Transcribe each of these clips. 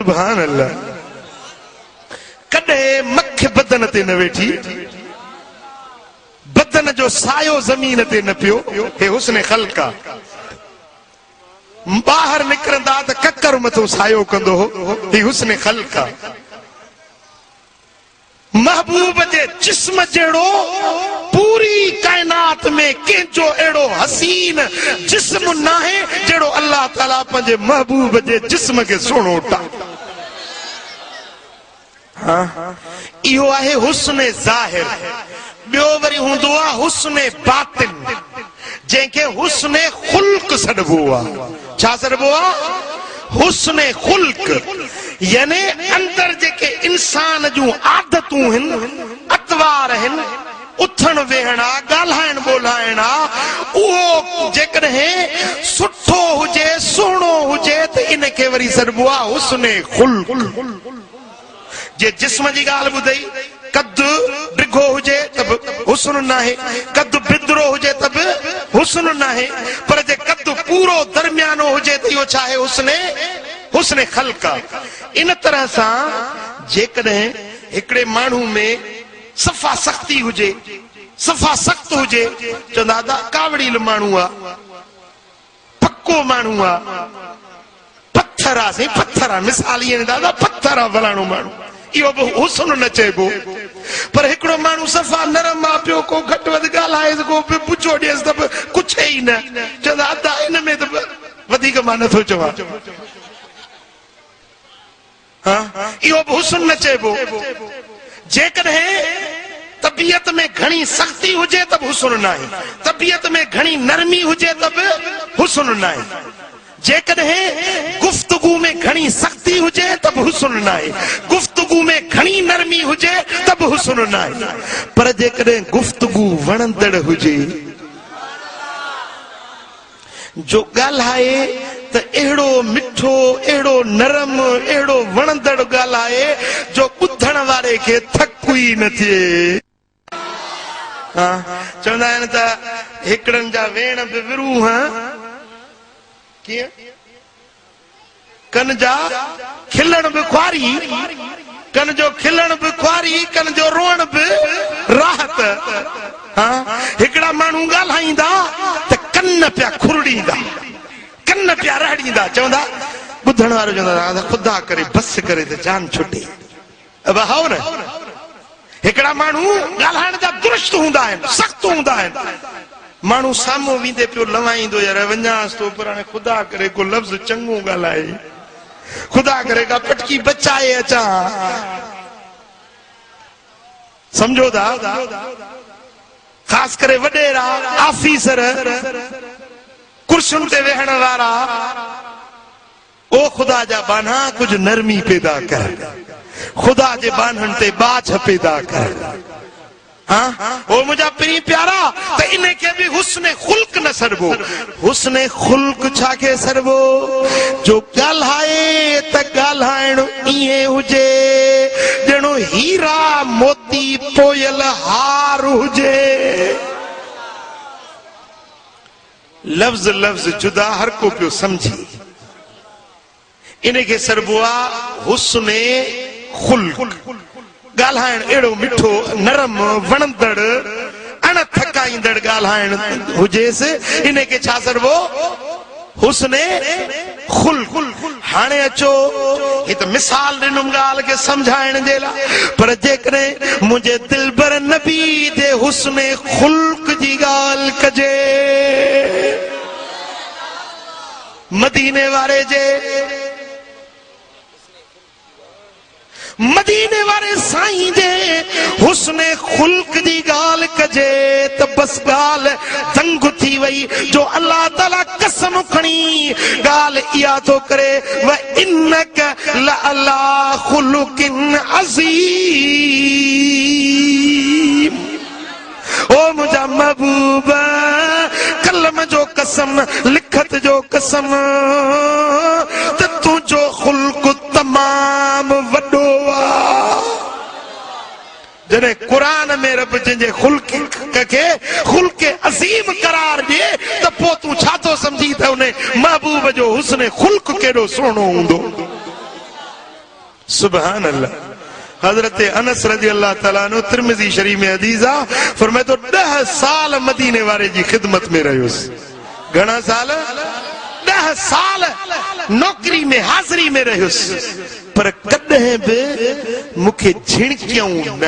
सुभान अल्लाह। कदे मख बदन ते न वेठी, बदन जो सायो जमीन ते न पियो, हे हुस्न खल्का। बाहर निकरंदा त ककर मथो सायो कंदो हो, हे हुस्न खल्का। महबूब जे जिस्म जेड़ो पूरी कायनात में केंजो एड़ो हसीन जिस्म ना है जेड़ो अल्लाह ताला पंजे महबूब जे जिस्म के सोनो टा। हाँ इहो आहे हुस्न ज़ाहिर। बियो वरी हुंदो आ हुस्न बातिन, जेके हुस्न खुल्क सडबो आ। छा सडबो आ? हुस्न खुल्क, यानी अंदर जेके इंसान जूं आदतूं हन, अतवार हन, उथण वेहणा, गाल्हाइण ॿोल्हाइण आ, उहो जेकॾहिं सुठो हुजे, सुहिणो हुजे त इनखे वरी सॾिबो आ हुस्न खुल्क। जे जिस्म जी ॻाल्हि ॿुधई, कद डिघो हुजे त बि हुस्न नाहे, कद बिदरो हुजे त बि हुस्न नाहे, पर जे कद पूरो दरमियानो हुजे त इहो छा आहे? हुस्न खल्का। इन तरह सां जेकॾहिं हिकिड़े माण्हू में सफ़ा सख्ती हुजे, सफ़ा सख्त हुजे, चवंदा दादा कावड़ील माण्हू आ, पक्को माण्हू आ, पत्थर आ, साईं पत्थर आ, मिसाल ईअं दादा पत्थर आ फलाणो माण्हू, इहो बि हुस्न न चइबो। पर हिकिड़ो माण्हू सफ़ा नरम आ, पियो को घटि वधि ॻाल्हाए, को पुछो ॾियसि त कुझु ई न, चवंदा अदा इन में त वधीक मां नथो चवां। हाँ इहो बि हुस्न न चइबो। जेकॾहिं तबियत में घणी सख्ती हुजे त बि हुस्न नाहे, तबियत में घणी नरमी हुजे त बि हुस्न नाहे, जेकॾहिं गुफ्तगू में घणी सख्ती हुजे त बि हुस्न नाहे, गुफ्तगू में घणी नरमी हुजे त बि हुस्न नाहे। पर जेकॾहिं गुफ्तगू वणंदड़ हुजे, जो ॻाल्हाए त अहिड़ो मिठो, अहिड़ो नरम, अहिड़ो वणंदड़ ॻाल्हाए जो ॿुधण वारे खे थक ई न थिए। चवंदा आहिनि त हिकिड़नि जा वेण बि विरूह कीअं, कन जा खिलण बि ख्वारी, कन जो खिलण बि ख्वारी, कन जो रोअण बि राहत। हिकिड़ा माण्हू ॻाल्हाईंदा त कन पिया खुरड़ींदा, कन पिया रहड़ींदा, चवंदा ॿुधण वारो चवंदा ख़ुदा करे बस करे त जान छुटे। अब हाओ न, हिकिड़ा माण्हू ॻाल्हाइण जा दुरुस्त हूंदा आहिनि, सख़्त हूंदा आहिनि, माण्हू साम्हूं वेंदे पियो लवाईंदो, यार वञांसि थो पर हाणे ख़ुदा करे को लफ़्ज़ चङो ॻाल्हाए, ख़ुदा करे का पटकी बचाए अचां। सम्झो था, ख़ासि करे वॾेरा ऑफिसर, कुर्सियुनि ते वेहण वारा, ओ ख़ुदा जा बाना कुछ नरमी पैदा कर, ख़ुदा जे बाननि ते बाछ पैदा कर। हाँ ओ मुझा प्री प्यारा, त इनखे बि हुस्न खुल्क न सॾिबो। हुस्न खुल्क छा खे सॾिबो? जो ॻाल्हाए त ॻाल्हाइण ईअं हुजे ॼणो हीरा मोती पोयल हार हुजे, लफ़्ज़ लफ़्ज़ जुदा, हर को पियो सम्झे, इनखे सॾिबो आहे हुस्न खुल्क। ॻाल्हाइण अहिड़ो मिठो, नरम, वणंदड़, अण थकाईंदड़ ॻाल्हाइण हुजेसि, इनखे छा सॾिबो? हुस्न खुल्क। हाणे अचो, ही त मिसाल ॾिनुमि ॻाल्हि खे सम्झाइण जे लाइ, पर जेकॾहिं मुंहिंजे दिलबर नबी जे हुस्न खुल्क जी ॻाल्हि कजे, मदीने वारे जे, मदीने वारे साईं जे हुस्न खुल्क जी ॻाल्हि कजे त बस ॻाल्हि दंग थी वई। जो अल्लाह ताला कसम खणी ॻाल्हि इहा थो करे, व इन्नक लअला खुलुकिन अज़ीम। ओ मुंहिंजा महबूब, कलम जो कसम, लिखत जो कसम, त तुंहिंजो खुल्क तमाम वॾो आहे। जॾहिं क़ुरान में रब जंहिंजे खुल्क खे खुल्क अज़ीम करार ॾिए त पोइ तूं छा थो सम्झी त उन महबूब जो हुस्न खुल्क केॾो सुहिणो हूंदो। सुभान अल्लाह। हजरत अनस रजी अल्लाह तआला अन्हु तिरमिज़ी शरीफ में हदीस आ, फरमाए तो 10 साल मदीने वारे जी खिदमत में रहियुस। घणा साल? 10 साल नौकरी में हाज़िरी में रहियुस, पर कॾहिं बि मूंखे झिणकियूं न,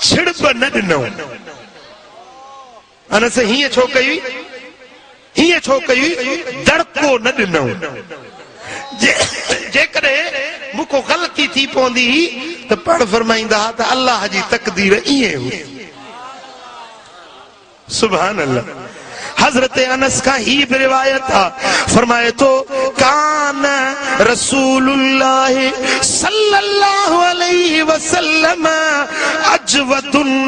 छिड़ब न ॾिनो। अनस हीअं छो कई, हीअं छो कई, दड़को न ॾिनो। जेकॾहिं मूंखों ग़लती थी पवंदी त पाण फरमाईंदा त अल्लाह जी तकदीर ईअं हुई। सुभान अल्लाह। हजरत अनस का ही भी रिवायत था, फरमाए तो कान रसूलुल्लाह सल्लल्लाहु अलैहि वसल्लम अजवदुन्नास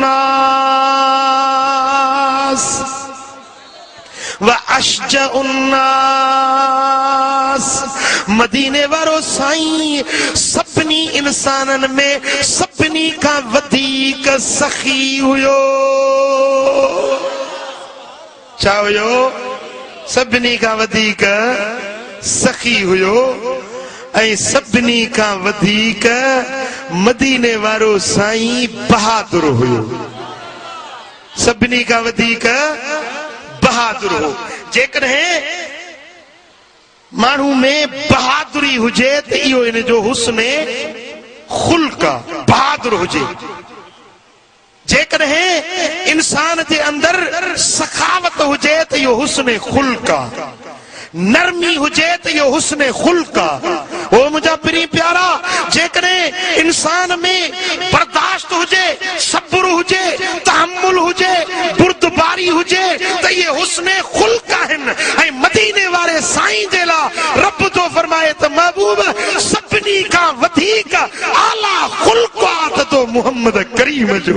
व अशजउन्नास। मदीने वारो साईं सभिनी इंसानन में सभिनी का वधीक सखी हुयो। छा हुयो? सभिनी का वधीक सखी हुयो। ऐं सभिनी का वधीक मदीने वारो साईं बहादुर हुयो। सभिनी का वधीक बहादुर हो। जेकॾहिं माण्हू में बहादुरी हुजे त इहो इन जो हुस्ने खुल्क, बहादुर हुजे। जेकॾहिं इंसान जे अंदर सखावत हुजे त इहो हुस्ने खुल्क, नरमी हुजे त इहो हुस्ने खुल्क। ओ मुंहिंजा प्री प्यारा, जेकॾहिं इंसान में बर्दाश्त हुजे, सब्र हुजे, तहम्मुल हुजे, बुर्दबारी हुजे त इहे हुस्ने खुल्क आहिनि। ऐं मदीने वारे साईं जे लाइ रब तो फरमाए त महबूब सभिनी खां वधीक आला खुल्क आहे त तो मुहम्मद करीम जो।